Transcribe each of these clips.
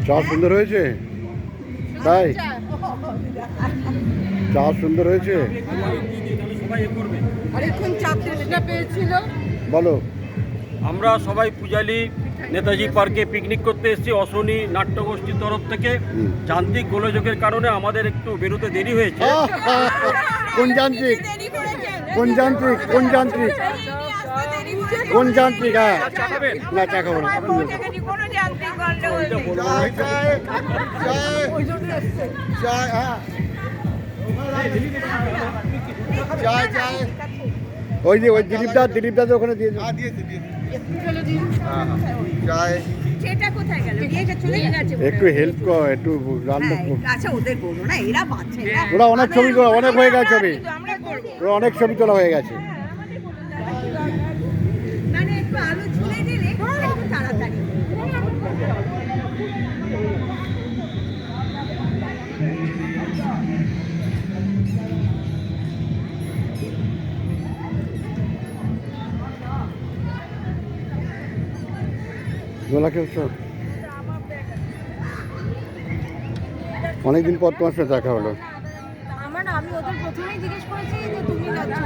চা সুন্দর হয়েছে, তাই চা সুন্দর হয়েছে। বলো। আমরা সবাই পূজালি নেতাজি পার্কে পিকনিক করতে এসেছি অশনি নাট্যগোষ্ঠীর তরফ থেকে। যান্ত্রিক গোলযোগের কারণে আমাদের একটু বেরোতে দেরি হয়েছে। কোন যান্ত্রিক, কোন যান্ত্রিক, কোন যান্ত্রিক, কোন যান্ত্রিক? হ্যাঁ না, চা খাবো না। ওই যে ওই দিলীপদা তো ওখানে দিয়ে একটু হেল্প কর, একটু রান্না কর। ওরা অনেক ছবি তোলা, অনেক হয়ে গেছে ছবি, ওরা অনেক ছবি তোলা হয়ে গেছে। অনেকদিন পর তোমার সাথে দেখা হলো। আমি ওদের প্রথমেই জিজ্ঞেস করেছি যে তুমি যাচ্ছ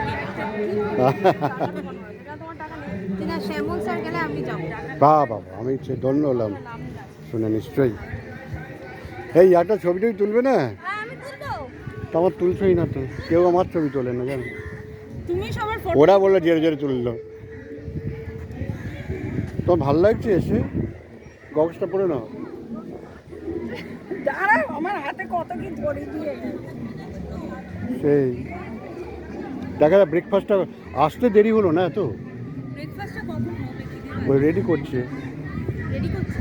কিনা, শ্যামল স্যার গেলে আমি যাবো। বাবা, আমি ধন্য হলাম শুনে। নিশ্চয়ই। এই একটা ছবিটাই তুলবে না? তো আমার তুলছই না তো, কেউ আমার ছবি তোলে না জানো। ওরা বললো জেরে জেরে তুললো। তোমার ভালো লাগছে এসে? গগসটা পরে নাও। আমার হাতে কত কি ধরে দিয়ে সেই দেখা যায় ব্রেকফাস্টটা আসতে দেরি হলো না এত। ব্রেকফাস্টটা কখন হবে? ওই রেডি করছে। রেডি করছে।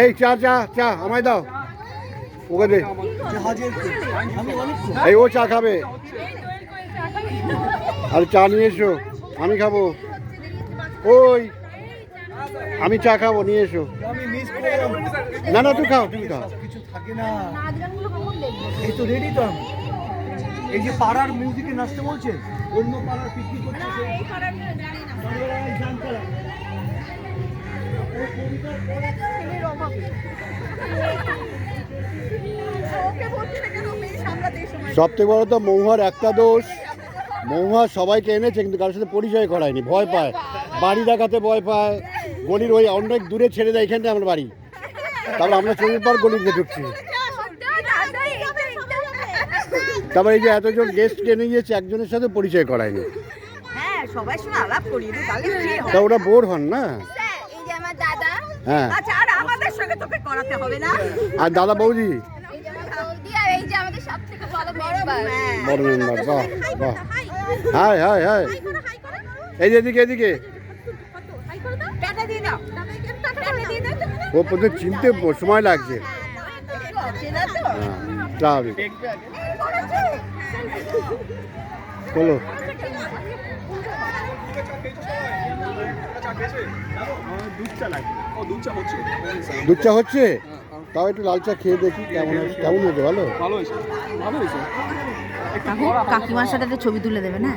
এই চা চা চা আমায় দাও, ওকে দে। এই ও চা খাবে, আর চা নিয়ে এসো, আমি খাবো। ওই আমি চা খাবো, নিয়ে এসো। না না, তুই খাও, তুমি খাও। কিছু থাকে না, এই তো রেডি তো। আমি এই যে পাড়ার মিউজিকে নাচতে বলছে, অন্য পাড়ার পিকনিক করছে, সব থেকে বড় তো মহুয়ার একটা দোষ, মহুয়া সবাইকে এনেছে কিন্তু কারোর সাথে পরিচয় করায়নি, ভয় পায়, বাড়ি দেখাতে ভয় পায়। গলির ওই অনেক দূরে ছেড়ে দেয়, এখানটা আমার বাড়ি, তারপর আমরা চলে পর গলিতে ঢুকছি। তারপর এই যে এতজন গেস্ট কিনে গিয়েছে, একজনের সাথে পরিচয় করায়নি। সবাই শুনে আলাপ করিয়ে দিই, তাহলে তা ওরা বোর হন না। এই যে আমার দাদা। হ্যাঁ, আচ্ছা, আর আমাদের সঙ্গে তোকে করাতে হবে না। আর দাদা বৌদি এই যে আমার বৌদি, আর এই যে আমাদের সবথেকে বড় মেম্বার। বড় মেম্বার। বাহ বাহ, হাই হাই হাই। এই যে এদিকে এদিকে, টাটা দিয়ে দাও, টাটা দিয়ে দাও। ও প্রথমে চিনতে সময় লাগছে। স্বাভাবিক। বলো। দুধ চা হচ্ছে, তাও একটু লাল চা খেয়ে দেখি কেমন কেমন হয়েছে। ভালো হয়েছে। কাকিমার সাথে ছবি তুলে দেবে না?